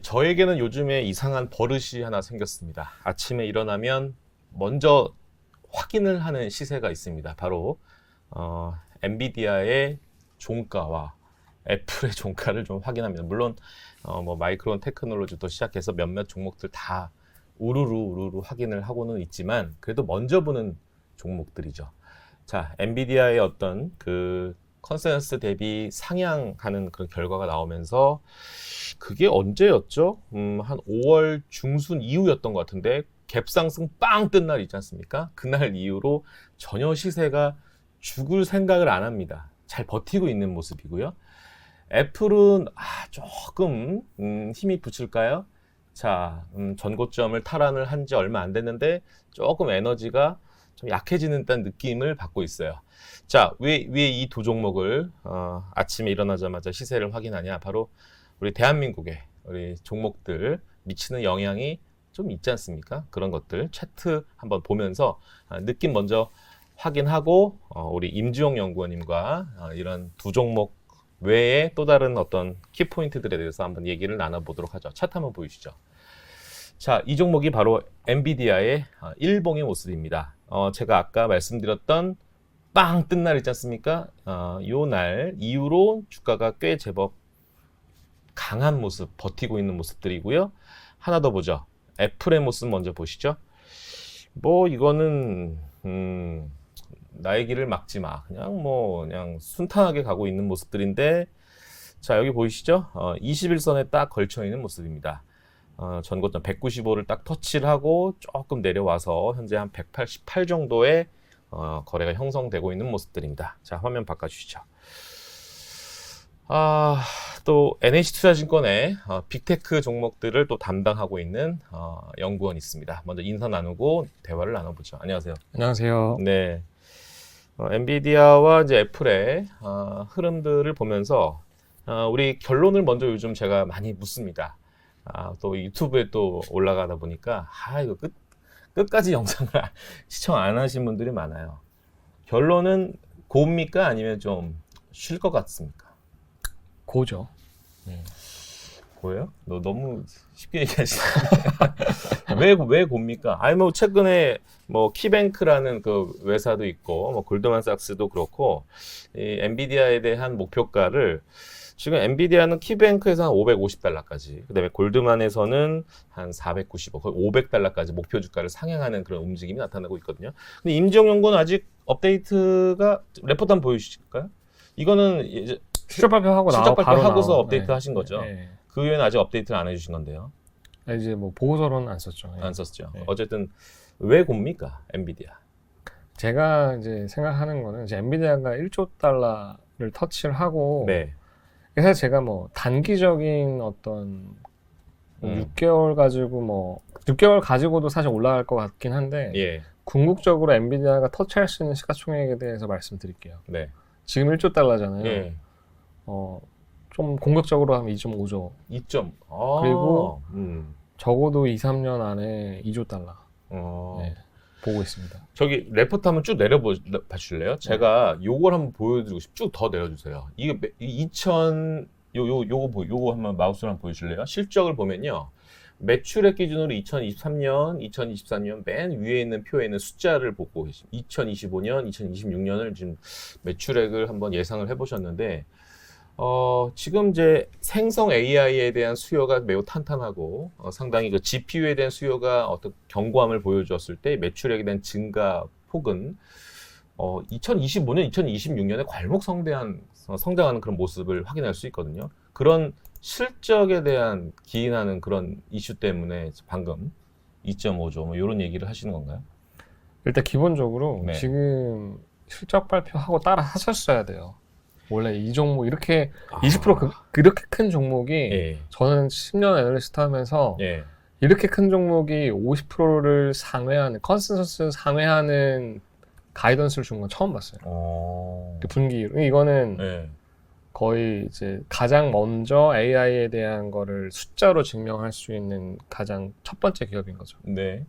저에게는 요즘에 이상한 버릇이 하나 생겼습니다. 아침에 일어나면 먼저 확인을 하는 시세가 있습니다. 바로 엔비디아의 종가와 애플의 종가를 좀 확인합니다. 물론 뭐 마이크론 테크놀로지부터 시작해서 몇몇 종목들 다 우르르 확인을 하고는 있지만 그래도 먼저 보는 종목들이죠. 자, 엔비디아의 어떤 그 컨센서스 대비 상향하는 그런 결과가 나오면서 그게 언제였죠? 한 5월 중순 이후였던 것 같은데 갭상승 빵 뜬 날 있지 않습니까? 그날 이후로 전혀 시세가 죽을 생각을 안 합니다. 잘 버티고 있는 모습이고요. 애플은 조금 힘이 붙을까요? 자, 전고점을 탈환을 한 지 얼마 안 됐는데 조금 에너지가 좀 약해지는 듯한 느낌을 받고 있어요. 자, 왜 이 두 종목을 아침에 일어나자마자 시세를 확인하냐? 바로 우리 대한민국의 우리 종목들 미치는 영향이 좀 있지 않습니까? 그런 것들 차트 한번 보면서 느낌 먼저 확인하고 우리 임주영 연구원님과 이런 두 종목 외에 또 다른 어떤 키포인트들에 대해서 한번 얘기를 나눠보도록 하죠. 차트 한번 보이시죠. 자, 이 종목이 바로 엔비디아의 일봉의 모습입니다. 제가 아까 말씀드렸던 빵 뜬 날 있지 않습니까? 요 날 이후로 주가가 꽤 제법 강한 모습, 버티고 있는 모습들이고요. 하나 더 보죠. 애플의 모습 먼저 보시죠. 뭐 이거는 나의 길을 막지 마. 그냥 순탄하게 가고 있는 모습들인데, 자, 여기 보이시죠? 21선에 딱 걸쳐 있는 모습입니다. 전고점 195를 딱 터치를 하고 조금 내려와서 현재 한 188 정도의 거래가 형성되고 있는 모습들입니다. 자, 화면 바꿔주시죠. 또 NH투자증권의 빅테크 종목들을 또 담당하고 있는 연구원이 있습니다. 먼저 인사 나누고 대화를 나눠보죠. 안녕하세요. 안녕하세요. 네, 엔비디아와 이제 애플의 흐름들을 보면서 우리 결론을 먼저 요즘 제가 많이 묻습니다. 또 유튜브에 또 올라가다 보니까 이거 끝까지 영상을 시청 안 하신 분들이 많아요. 결론은 고입니까? 아니면 좀 쉴 것 같습니까? 고죠. 고예요? 너 너무 쉽게 얘기하시는데 왜 고입니까? 뭐 최근에 뭐 키뱅크라는 그 회사도 있고 뭐 골드만삭스도 그렇고 이 엔비디아에 대한 목표가를 지금 엔비디아는 키뱅크에서 한 550달러까지, 그다음에 골드만에서는 한 495, 거의 500달러까지 목표 주가를 상향하는 그런 움직임이 나타나고 있거든요. 근데 임지영 연구는 아직 업데이트가 레포트 한번 보여주실까요? 이거는 이제 실적 발표하고 실적 바로 발표하고서 나온, 업데이트 하신 거죠. 네. 그 이후에는 아직 업데이트를 안 해주신 건데요. 이제 뭐 보고서로는 안 썼죠. 안 썼죠. 네. 어쨌든 왜 곱니까 엔비디아? 제가 이제 생각하는 거는 이제 엔비디아가 1조 달러를 터치를 하고, 네. 그래서 제가 뭐 단기적인 어떤 6개월 가지고 6개월 가지고도 사실 올라갈 것 같긴 한데, 예. 궁극적으로 엔비디아가 터치할 수 있는 시가총액에 대해서 말씀드릴게요. 네. 지금 1조 달러잖아요. 예. 좀 공격적으로 하면 2.5조. 2점. 그리고 적어도 2, 3년 안에 2조 달러. 네, 보고 있습니다. 저기 레포트 한번 쭉 내려봐 주실래요? 제가 요걸 한번 보여드리고 쭉 더 내려주세요. 이게 2000 요거 한번 마우스로 한번 보여주실래요? 실적을 보면요. 매출액 기준으로 2023년, 2024년 맨 위에 있는 표에 있는 숫자를 보고 계십니다. 2025년, 2026년을 지금 매출액을 한번 예상을 해보셨는데, 지금 이제 생성 AI에 대한 수요가 매우 탄탄하고, 상당히 그 GPU에 대한 수요가 어떤 견고함을 보여주었을 때 매출액에 대한 증가 폭은 2025년, 2026년에 성장하는 그런 모습을 확인할 수 있거든요. 그런 실적에 대한 기인하는 그런 이슈 때문에 방금 2.5조 뭐 이런 얘기를 하시는 건가요? 일단 기본적으로 네. 지금 실적 발표하고 따라 하셨어야 돼요. 원래 이 종목 이렇게 20% 그렇게 큰 종목이 예. 저는 10년 애널리스트 하면서 예. 이렇게 큰 종목이 50%를 상회하는 컨센서스 상회하는 가이던스를 준 건 처음 봤어요. 분기 이거는 예. 거의 이제 가장 먼저 AI에 대한 거를 숫자로 증명할 수 있는 가장 첫 번째 기업인 거죠. 네.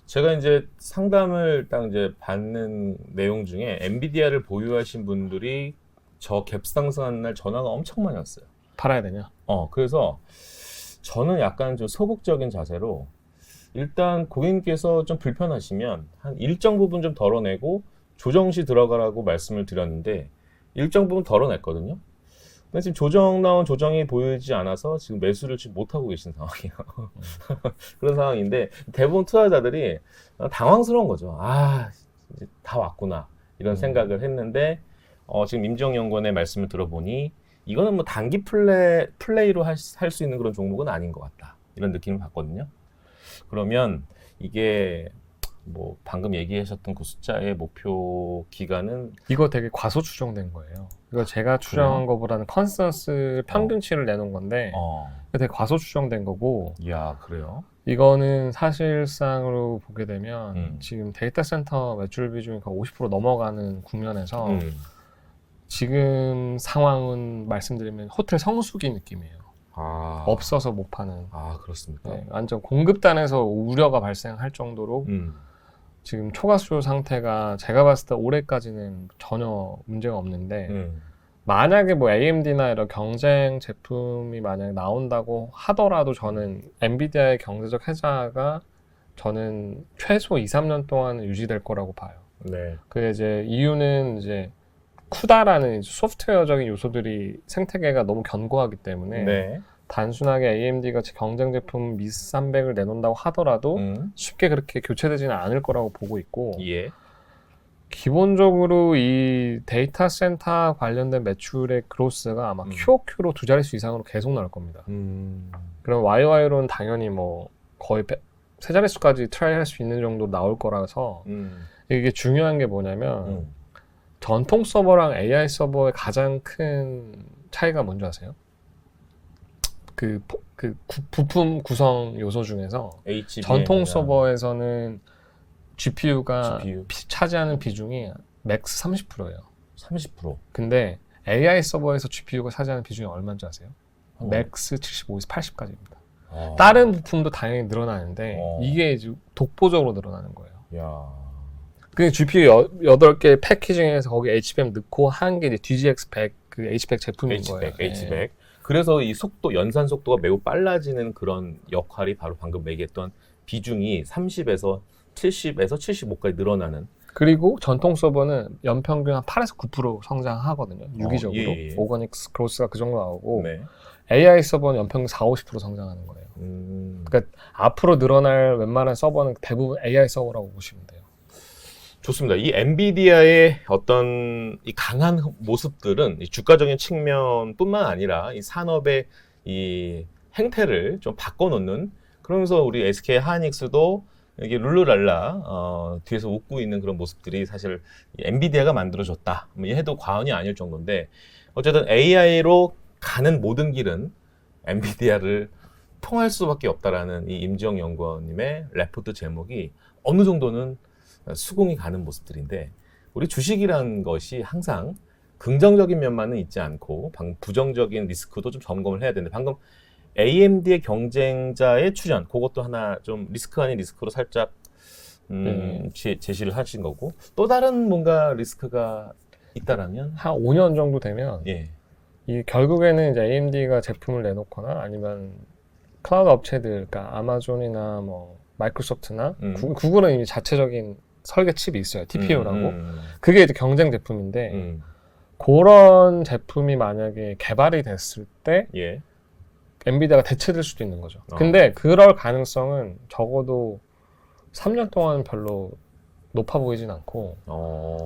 제가 이제 상담을 딱 이제 받는 내용 중에 엔비디아를 보유하신 분들이 저 갭 상승하는 날 전화가 엄청 많이 왔어요. 팔아야 되냐? 그래서 저는 약간 좀 소극적인 자세로 일단 고객님께서 좀 불편하시면 한 일정 부분 좀 덜어내고 조정 시 들어가라고 말씀을 드렸는데 일정 부분 덜어냈거든요. 근데 지금 나온 조정이 보이지 않아서 지금 매수를 지금 못하고 계신 상황이에요. 그런 상황인데 대부분 투자자들이 당황스러운 거죠. 아, 이제 다 왔구나. 이런 생각을 했는데 지금 임지영 연구원의 말씀을 들어보니 이거는 뭐 단기 플레이로 할 수 있는 그런 종목은 아닌 것 같다. 이런 느낌을 받거든요. 그러면 이게 뭐 방금 얘기하셨던 그 숫자의 목표 기간은 이거 되게 과소 추정된 거예요. 이거 제가 추정한 거보다는 컨센서스 평균치를 내놓은 건데 이거 되게 과소 추정된 거고 야, 그래요? 이거는 사실상으로 보게 되면 지금 데이터 센터 매출 비중이 거의 50% 넘어가는 국면에서 지금 상황은 말씀드리면 호텔 성수기 느낌이에요. 없어서 못 파는. 그렇습니까? 네, 완전 공급단에서 우려가 발생할 정도로 지금 초과수요 상태가 제가 봤을 때 올해까지는 전혀 문제가 없는데 만약에 뭐 AMD나 이런 경쟁 제품이 만약에 나온다고 하더라도 저는 엔비디아의 경제적 혜자가 저는 최소 2, 3년 동안 유지될 거라고 봐요. 네. 그 이제 이유는 이제 쿠다라는 소프트웨어적인 요소들이 생태계가 너무 견고하기 때문에 네. 단순하게 AMD 같이 경쟁 제품 미스 300을 내놓는다고 하더라도 쉽게 그렇게 교체되지는 않을 거라고 보고 있고 예. 기본적으로 이 데이터 센터 관련된 매출의 그로스가 아마 QOQ로 두 자릿수 이상으로 계속 나올 겁니다. 그럼 YY로는 당연히 뭐 거의 세 자릿수까지 트라이 할 수 있는 정도 나올 거라서 이게 중요한 게 뭐냐면 전통 서버랑 AI 서버의 가장 큰 차이가 뭔지 아세요? 부품 구성 요소 중에서 전통 서버에서는 GPU가 차지하는 비중이 맥스 30%예요. 30%. 근데 AI 서버에서 GPU가 차지하는 비중이 얼마인지 아세요? 맥스 75에서 80까지입니다. 다른 부품도 당연히 늘어나는데 이게 이제 독보적으로 늘어나는 거예요. 야. 그 GPU 8개 패키징해서 거기 HBM 넣고 한 게 이제 DGX100 그 H100 제품인 거예요. H100. 네. 그래서 이 속도, 연산 속도가 매우 빨라지는 그런 역할이 바로 방금 얘기했던 비중이 30에서 70에서 75까지 늘어나는. 그리고 전통 서버는 연평균 한 8에서 9% 성장하거든요. 유기적으로. 예. 오거닉 그로스가 그 정도 나오고 네. AI 서버는 연평균 4, 50% 성장하는 거예요. 그러니까 앞으로 늘어날 웬만한 서버는 대부분 AI 서버라고 보시면 돼요. 좋습니다. 이 엔비디아의 어떤 이 강한 모습들은 이 주가적인 측면뿐만 아니라 이 산업의 이 행태를 좀 바꿔놓는, 그러면서 우리 SK 하이닉스도 이게 룰루랄라 뒤에서 웃고 있는 그런 모습들이 사실 엔비디아가 만들어줬다 뭐 해도 과언이 아닐 정도인데, 어쨌든 AI로 가는 모든 길은 엔비디아를 통할 수밖에 없다라는 이 임지영 연구원님의 레포트 제목이 어느 정도는 수긍이 가는 모습들인데, 우리 주식이라는 것이 항상 긍정적인 면만은 있지 않고 방금 부정적인 리스크도 좀 점검을 해야 되는데, 방금 AMD의 경쟁자의 출현, 그것도 하나 좀 리스크 아닌 리스크로 살짝 제시를 하신 거고, 또 다른 뭔가 리스크가 있다라면 한 5년 정도 되면 예. 이 결국에는 이제 AMD가 제품을 내놓거나 아니면 클라우드 업체들, 그러니까 아마존이나 뭐 마이크로소프트나 구글은 이미 자체적인 설계 칩이 있어요. TPU라고. 그게 이제 경쟁 제품인데 그런 제품이 만약에 개발이 됐을 때 예. 엔비디아가 대체될 수도 있는 거죠. 근데 그럴 가능성은 적어도 3년 동안 별로 높아 보이진 않고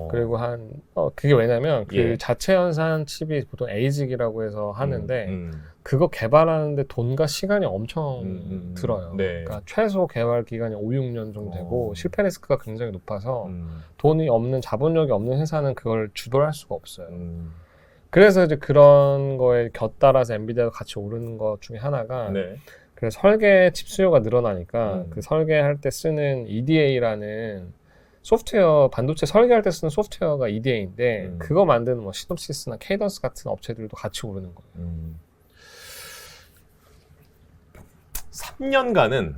그리고 그게 왜냐면 그 자체 연산 칩이 보통 ASIC이라고 해서 하는데 그거 개발하는데 돈과 시간이 엄청 들어요. 네. 그러니까 최소 개발 기간이 5, 6년 정도 되고 실패 리스크가 굉장히 높아서 돈이 없는, 자본력이 없는 회사는 그걸 주도할 수가 없어요. 그래서 이제 그런 거에 곁따라서 엔비디아가 같이 오르는 것 중에 하나가 그래서 설계 칩 수요가 늘어나니까 그 설계할 때 쓰는 EDA라는 소프트웨어, 반도체 설계할 때 쓰는 소프트웨어가 EDA인데 그거 만드는 뭐 시놉시스나 케이던스 같은 업체들도 같이 오르는 거예요. 3년간은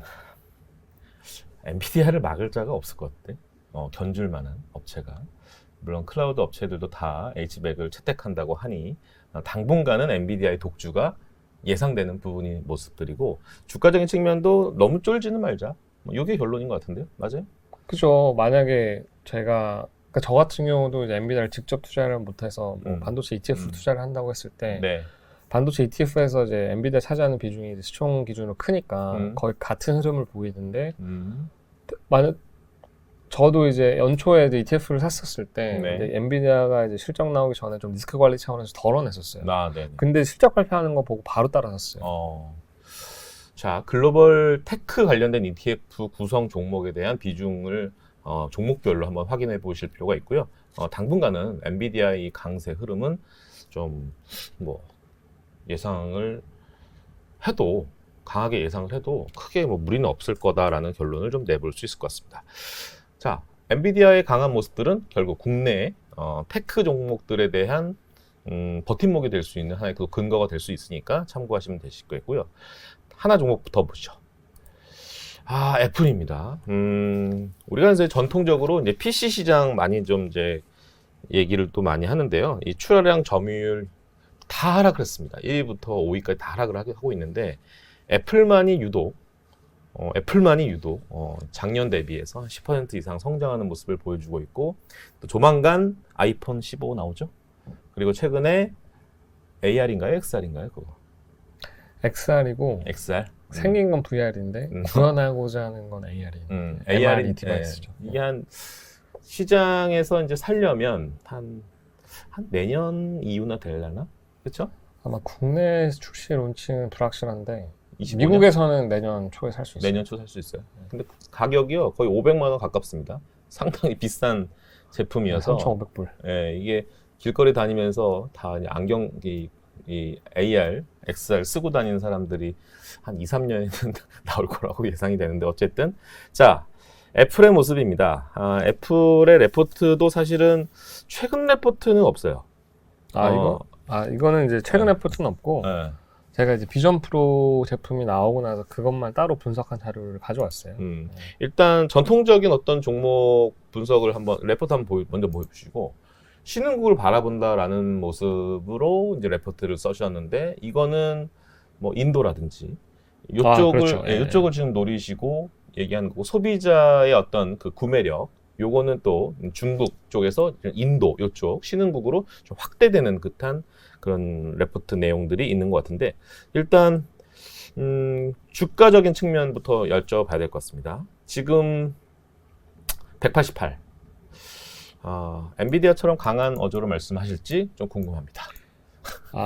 엔비디아를 막을 자가 없을 것 같아. 견줄 만한 업체가. 물론 클라우드 업체들도 다 H100을 채택한다고 하니 당분간은 엔비디아의 독주가 예상되는 부분이 모습들이고 주가적인 측면도 너무 쫄지는 말자. 이게 결론인 것 같은데요, 맞아요? 그죠. 만약에 그러니까 저 같은 경우도 이제 엔비디아를 직접 투자를 못해서 뭐 반도체 ETF 투자를 한다고 했을 때 네. 반도체 ETF에서 이제 엔비디아 차지하는 비중이 이제 시총 기준으로 크니까 거의 같은 흐름을 보이는데 만약 저도 이제 연초에 이제 ETF를 샀었을 때 네. 이제 엔비디아가 이제 실적 나오기 전에 좀 리스크 관리 차원에서 덜어냈었어요. 네. 근데 실적 발표하는 거 보고 바로 따라 샀어요. 자, 글로벌 테크 관련된 ETF 구성 종목에 대한 비중을 종목별로 한번 확인해 보실 필요가 있고요. 당분간은 엔비디아의 강세 흐름은 좀 뭐 예상을 해도 강하게 예상을 해도 크게 뭐 무리는 없을 거다라는 결론을 좀 내볼 수 있을 것 같습니다. 자, 엔비디아의 강한 모습들은 결국 국내 테크 종목들에 대한 버팀목이 될 수 있는 하나의 그 근거가 될 수 있으니까 참고하시면 되실 거고요. 하나 종목부터 보죠. 애플입니다. 우리가 이제 전통적으로 이제 PC 시장 많이 좀 이제 얘기를 또 많이 하는데요. 이 출하량 점유율 다 하락을 했습니다. 1위부터 5위까지 다 하락을 하고 있는데 애플만이 유독 작년 대비해서 10% 이상 성장하는 모습을 보여주고 있고 또 조만간 아이폰 15 나오죠. 그리고 최근에 AR인가요? XR인가요? 그거 XR이고 XR 생긴 건 VR인데 구현하고자 하는 건 AR이에요. MR 디바이스죠. 이게 한 시장에서 이제 살려면 한 내년 이후나 되려나? 그렇죠? 아마 국내 출시 론칭은 불확실한데 25년? 미국에서는 내년 초에 살 수 있어요. 내년 초 살 수 있어요. 근데 가격이요 거의 500만 원 가깝습니다. 상당히 비싼 제품이어서 3,500불. 예, 이게 길거리 다니면서 다 안경 이 AR, XR 쓰고 다니는 사람들이 한 2, 3년에는 나올 거라고 예상이 되는데 어쨌든 자 애플의 모습입니다. 애플의 레포트도 사실은 최근 레포트는 없어요. 이거는 이제 최근 레포트는 없고 네. 제가 이제 비전 프로 제품이 나오고 나서 그것만 따로 분석한 자료를 가져왔어요. 일단 전통적인 어떤 종목 분석을 한번 레포트 한번 먼저 보여주시고 신흥국을 바라본다라는 모습으로 이제 레포트를 써주셨는데 이거는 뭐 인도라든지 이쪽을 그렇죠. 이쪽을 지금 노리시고 얘기하는 거고 소비자의 어떤 그 구매력 요거는 또 중국 쪽에서 인도 이쪽 신흥국으로 좀 확대되는 듯한 그런 레포트 내용들이 있는 것 같은데 일단 주가적인 측면부터 여쭤봐야 될 것 같습니다. 지금 188 엔비디아처럼 강한 어조로 말씀하실지 좀 궁금합니다.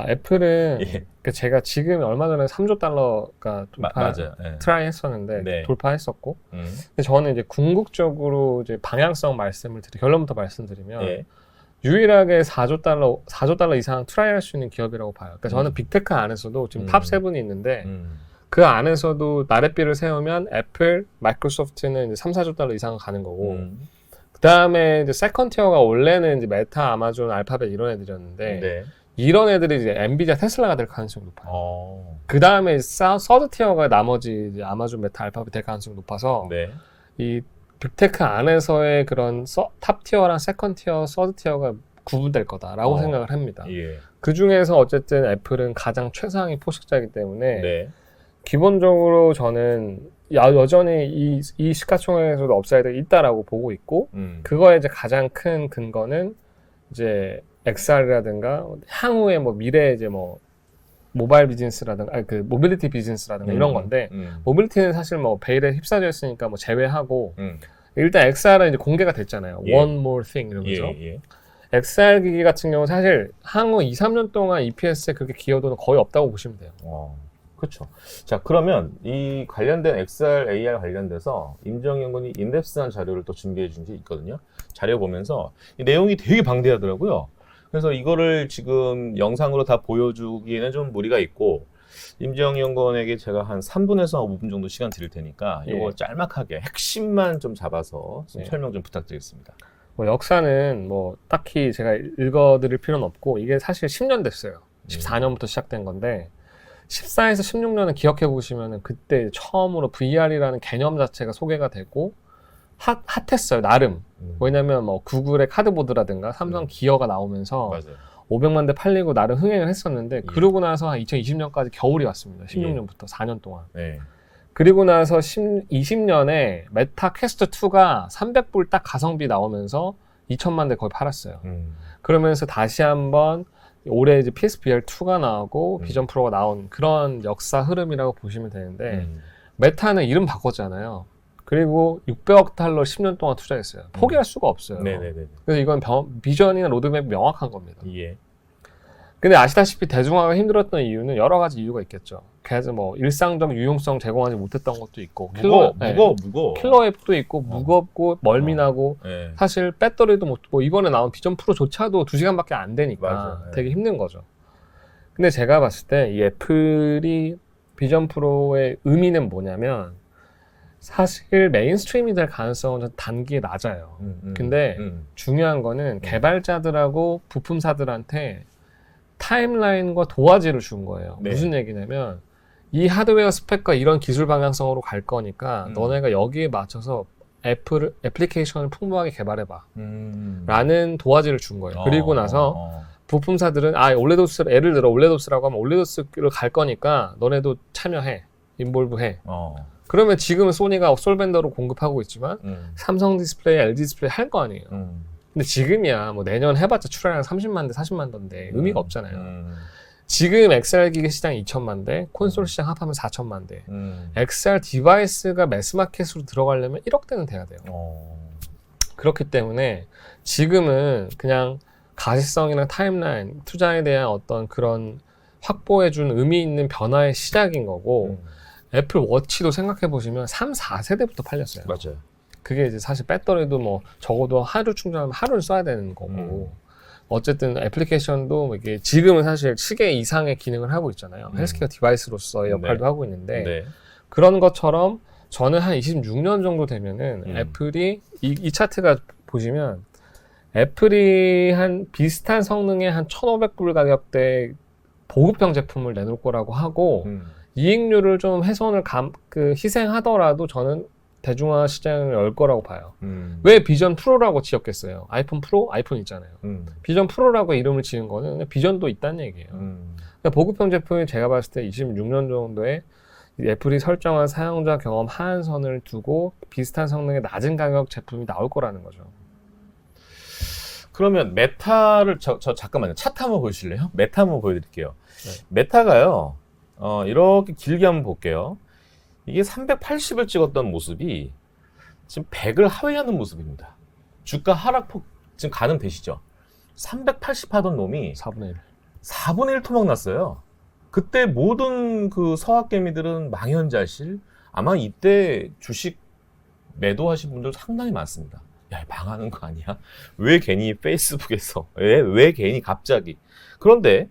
애플은 예. 그러니까 제가 지금 얼마 전에 3조 달러가 맞아요. 예. 트라이 했었는데 네. 돌파했었고 근데 저는 이제 궁극적으로 이제 방향성 결론부터 말씀드리면 예. 유일하게 4조 달러 이상 트라이 할 수 있는 기업이라고 봐요. 그러니까 저는 빅테크 안에서도 지금 탑 7이 있는데 그 안에서도 나랫비를 세우면 애플, 마이크로소프트는 이제 3, 4조 달러 이상 가는 거고 그 다음에 이제 세컨 티어가 원래는 이제 메타, 아마존, 알파벳 이런 애들이었는데 네. 이런 애들이 이제 엔비디아, 테슬라가 될 가능성이 높아요. 그 다음에 서드 티어가 나머지 이제 아마존, 메타, 알파벳 될 가능성이 높아서 네. 이 빅테크 안에서의 그런 탑 티어랑 세컨 티어, 서드 티어가 구분될 거다라고 생각을 합니다. 예. 그 중에서 어쨌든 애플은 가장 최상위 포식자이기 때문에 네. 기본적으로 저는 여전히 이 시가총액에서도 업사이드가 있다라고 보고 있고 그거에 이제 가장 큰 근거는 이제 XR이라든가 향후에 뭐 미래 이제 뭐 모바일 비즈니스라든가 그 모빌리티 비즈니스라든가 이런 건데 모빌리티는 사실 뭐 베일에 휩싸여 있으니까 뭐 제외하고 일단 XR은 이제 공개가 됐잖아요. 예. One more thing 이러면서 예. XR 기기 같은 경우 사실 향후 2, 3년 동안 EPS에 그렇게 기여도는 거의 없다고 보시면 돼요. 그렇죠. 자, 그러면 이 관련된 XR, AR 관련돼서 임정영 군이 인덱스한 자료를 또 준비해 준 게 있거든요. 자료 보면서 이 내용이 되게 방대하더라고요. 그래서 이거를 지금 영상으로 다 보여주기에는 좀 무리가 있고 임정영 연구원에게 제가 한 3분에서 5분 정도 시간 드릴 테니까 이거 짤막하게 핵심만 좀 잡아서 좀 설명 좀 부탁드리겠습니다. 뭐 역사는 뭐 딱히 제가 읽어드릴 필요는 없고 이게 사실 10년 됐어요. 14년부터 시작된 건데 14에서 16년을 기억해 보시면은 그때 처음으로 VR이라는 개념 자체가 소개가 되고 핫했어요 나름. 왜냐면 뭐 구글의 카드보드라든가 삼성 기어가 나오면서 맞아요. 500만 대 팔리고 나름 흥행을 했었는데 그러고 나서 한 2020년까지 겨울이 왔습니다. 16년부터 4년 동안. 네. 그리고 나서 20년에 메타 퀘스트 2가 300불 딱 가성비 나오면서 2천만 대 거의 팔았어요. 그러면서 다시 한번 올해 이제 PSVR 2가 나오고 비전 프로가 나온 그런 역사 흐름이라고 보시면 되는데 메타는 이름 바꿨잖아요. 그리고 600억 달러 10년 동안 투자했어요. 포기할 수가 없어요. 네네네. 그래서 이건 비전이나 로드맵이 명확한 겁니다. 예. 근데 아시다시피 대중화가 힘들었던 이유는 여러 가지 이유가 있겠죠. 그래서 뭐 일상적 유용성 제공하지 못했던 것도 있고 무거워. 킬러 앱도 있고 무겁고 멀미나고 네. 사실 배터리도 뭐 이번에 나온 비전 프로조차도 2시간밖에 안 되니까 맞아요. 되게 힘든 거죠. 근데 제가 봤을 때 이 애플이 비전 프로의 의미는 뭐냐면 사실 메인스트림이 될 가능성은 단기에 낮아요. 근데 중요한 거는 개발자들하고 부품사들한테 타임라인과 도화지를 준 거예요. 네. 무슨 얘기냐면 이 하드웨어 스펙과 이런 기술 방향성으로 갈 거니까 너네가 여기에 맞춰서 애플리케이션을 풍부하게 개발해봐 라는 도화지를 준 거예요. 그리고 나서 부품사들은 예를 들어 올레도스라고 하면 올레도스를 갈 거니까 너네도 참여해, 인볼브해. 그러면 지금은 소니가 솔벤더로 공급하고 있지만 삼성 디스플레이, LG 디스플레이 할 거 아니에요. 근데 지금이야 뭐 내년 해봤자 출하량 30만 대, 40만 대인데 의미가 없잖아요. 지금 XR 기기 시장 2천만 대, 콘솔 시장 합하면 4천만 대. XR 디바이스가 매스마켓으로 들어가려면 1억 대는 돼야 돼요. 그렇기 때문에 지금은 그냥 가시성이나 타임라인, 투자에 대한 어떤 그런 확보해준 의미 있는 변화의 시작인 거고 애플 워치도 생각해 보시면 3, 4세대부터 팔렸어요. 맞아요. 그게 이제 사실 배터리도 뭐 적어도 하루 충전하면 하루를 써야 되는 거고 어쨌든 애플리케이션도 뭐 이게 지금은 사실 시계 이상의 기능을 하고 있잖아요. 헬스케어 디바이스로서의 역할도 하고 있는데 그런 것처럼 저는 한 26년 정도 되면은 애플이 이 차트가 보시면 애플이 한 비슷한 성능의 한 1,500불 가격대 보급형 제품을 내놓을 거라고 하고 이익률을 좀 훼손을 희생하더라도 저는 대중화 시장을 열 거라고 봐요. 왜 비전 프로라고 지었겠어요? 아이폰 프로? 아이폰 있잖아요. 비전 프로라고 이름을 지은 거는 그냥 비전도 있다는 얘기예요. 그러니까 보급형 제품이 제가 봤을 때 26년 정도에 애플이 설정한 사용자 경험 하한선을 두고 비슷한 성능의 낮은 가격 제품이 나올 거라는 거죠. 그러면 메타를 저 잠깐만요. 차트 한번 보실래요? 메타 한번 보여드릴게요. 메타가요. 이렇게 길게 한번 볼게요. 이게 380을 찍었던 모습이 지금 100을 하회하는 모습입니다. 주가 하락폭 지금 가늠되시죠? 380 하던 놈이 4분의 1 토막 났어요. 그때 모든 그 서학개미들은 망연자실. 아마 이때 주식 매도하신 분들 상당히 많습니다. 야, 망하는 거 아니야? 왜 괜히 페이스북에서 왜 괜히 갑자기? 그런데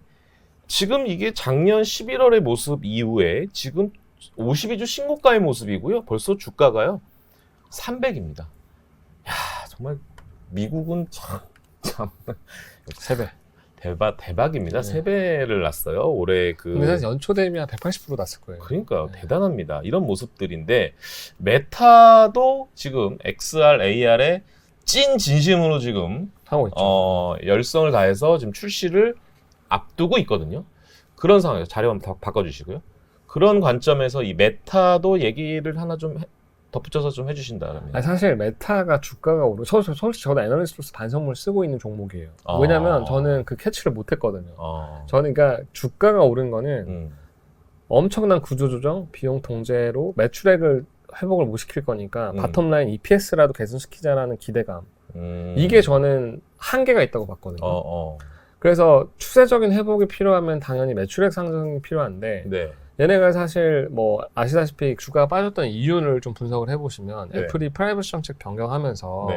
지금 이게 작년 11월의 모습 이후에 지금 52주 신고가의 모습이고요. 벌써 주가가요 300입니다. 야, 정말 미국은 참 3배. 대박입니다. 3배를 났어요. 올해 근데 사실 연초 대비 한 180% 났을 거예요. 그러니까 대단합니다. 이런 모습들인데 메타도 지금 XR, AR에 찐 진심으로 지금 하고 있죠. 열성을 다해서 지금 출시를 앞두고 있거든요. 그런 상황에서 자료 한번 바꿔주시고요. 그런 관점에서 이 메타도 얘기를 하나 좀 덧붙여서 좀 해주신다면. 아니, 사실 메타가 주가가 오르고 솔직히 저도 애널리스트로서 반성문을 쓰고 있는 종목이에요. 왜냐면 저는 그 캐치를 못했거든요. 저는 그러니까 주가가 오른 거는 엄청난 구조조정, 비용 통제로 매출액을 회복을 못 시킬 거니까 바텀라인 EPS라도 개선시키자라는 기대감. 이게 저는 한계가 있다고 봤거든요. 그래서 추세적인 회복이 필요하면 당연히 매출액 상승이 필요한데 얘네가 사실 뭐 아시다시피 주가가 빠졌던 이유를 좀 분석을 해보시면 애플이 프라이버시 정책 변경하면서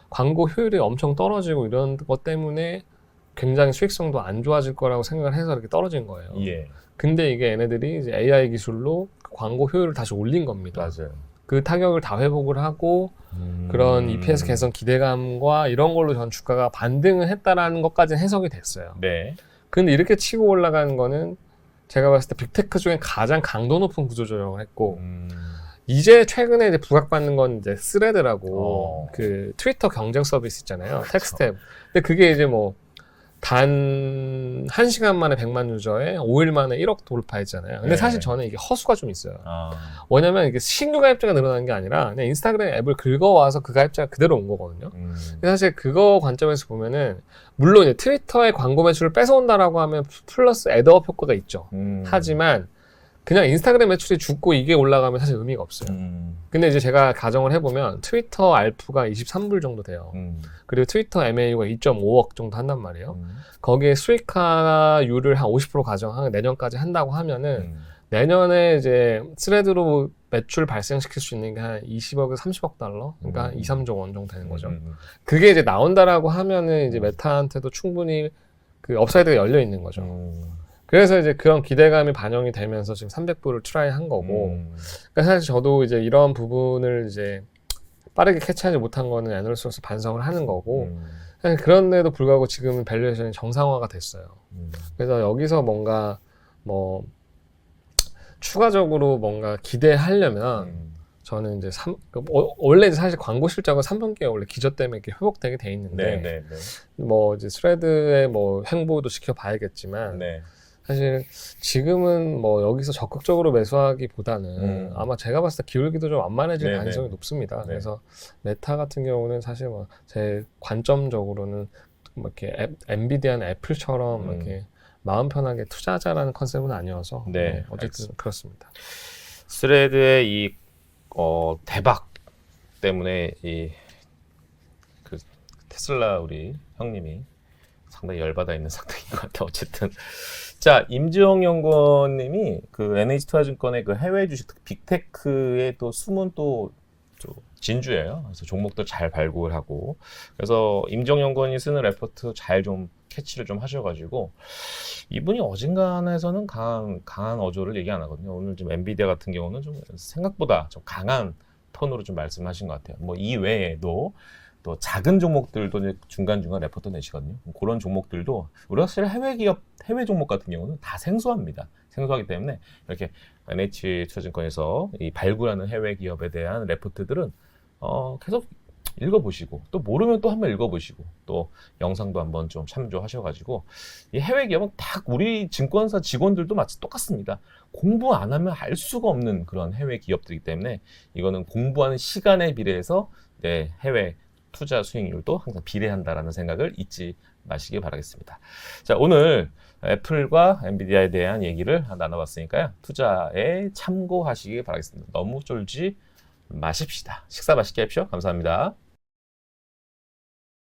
광고 효율이 엄청 떨어지고 이런 것 때문에 굉장히 수익성도 안 좋아질 거라고 생각을 해서 이렇게 떨어진 거예요. 근데 이게 얘네들이 이제 AI 기술로 광고 효율을 다시 올린 겁니다. 맞아요. 그 타격을 다 회복을 하고 그런 EPS 개선 기대감과 이런 걸로 전 주가가 반등을 했다라는 것까지는 해석이 됐어요. 근데 이렇게 치고 올라가는 거는 제가 봤을 때 빅테크 중에 가장 강도 높은 구조조정을 했고 이제 최근에 이제 부각받는 건 이제 스레드라고 그 트위터 경쟁 서비스 있잖아요. 텍스트 앱. 근데 그게 이제 뭐 단 1시간 만에 100만 유저에 5일 만에 1억 돌파했잖아요. 근데 네. 사실 저는 이게 허수가 좀 있어요. 아, 왜냐면 이게 신규 가입자가 늘어나는 게 아니라 그냥 인스타그램 앱을 긁어와서 그 가입자가 그대로 온 거거든요. 근데 사실 그거 관점에서 보면은 물론 이제 트위터의 광고 매출을 뺏어온다라고 하면 플러스 애드업 효과가 있죠. 하지만 그냥 인스타그램 매출이 죽고 이게 올라가면 사실 의미가 없어요. 근데 이제 제가 가정을 해보면 트위터 알프가 23불 정도 돼요. 그리고 트위터 MAU가 2.5억 정도 한단 말이에요. 거기에 수익화율을 한 50% 가정하면 내년까지 한다고 하면은 내년에 이제 스레드로 매출 발생시킬 수 있는 게 한 20억에서 30억 달러? 그러니까 한 2, 3조 원 정도 되는 거죠. 그게 이제 나온다라고 하면은 이제 메타한테도 충분히 그 업사이드가 열려 있는 거죠. 그래서 이제 그런 기대감이 반영이 되면서 지금 300불을 트라이 한 거고. 그러니까 사실 저도 이제 이런 부분을 이제 빠르게 캐치하지 못한 거는 애널리스트로서 반성을 하는 거고. 사실 그런데도 불구하고 지금은 밸류에이션이 정상화가 됐어요. 그래서 여기서 뭔가 뭐 추가적으로 뭔가 기대하려면 저는 이제 원래 이제 사실 광고 실적은 3분기에 원래 기저 때문에 이렇게 회복되게 돼 있는데 뭐 이제 스레드의 뭐 행보도 지켜봐야겠지만 사실 지금은 뭐 여기서 적극적으로 매수하기보다는 아마 제가 봤을 때 기울기도 좀 완만해질 가능성이 높습니다. 그래서 메타 같은 경우는 사실 뭐 제 관점적으로는 뭐 이렇게 엔비디아나 애플처럼 이렇게 마음 편하게 투자하자라는 컨셉은 아니어서 어쨌든 알겠습니다. 그렇습니다. 스레드의 이 대박 때문에 그 테슬라 우리 형님이 상당히 열받아 있는 상태인 것 같아. 어쨌든 자, 임지영 연구원님이 그 NH투자증권의 그 해외 주식 빅테크의 또 숨은 또 진주예요. 그래서 종목들 잘 발굴하고 그래서 임지영 연구원이 쓰는 레포트 잘 좀 캐치를 좀 하셔가지고 이분이 어딘가에서는 강한 어조를 얘기 안 하거든요. 오늘 좀 엔비디아 같은 경우는 좀 생각보다 좀 강한 톤으로 좀 말씀하신 것 같아요. 뭐 이 외에도 또 작은 종목들도 이제 중간중간 레포트 내시거든요. 그런 종목들도 우리가 사실 해외 기업, 해외 종목 같은 경우는 다 생소합니다. 생소하기 때문에 이렇게 NH투자증권에서 이 발굴하는 해외 기업에 대한 레포트들은 계속 읽어보시고 또 모르면 또 한번 읽어보시고 또 영상도 한번 좀 참조하셔가지고 이 해외 기업은 딱 우리 증권사 직원들도 마치 똑같습니다. 공부 안 하면 알 수가 없는 그런 해외 기업들이기 때문에 이거는 공부하는 시간에 비례해서 해외 투자 수익률도 항상 비례한다라는 생각을 잊지 마시기 바라겠습니다. 자, 오늘 애플과 엔비디아에 대한 얘기를 나눠봤으니까요. 투자에 참고하시기 바라겠습니다. 너무 쫄지 마십시다. 식사 맛있게 하십시오. 감사합니다.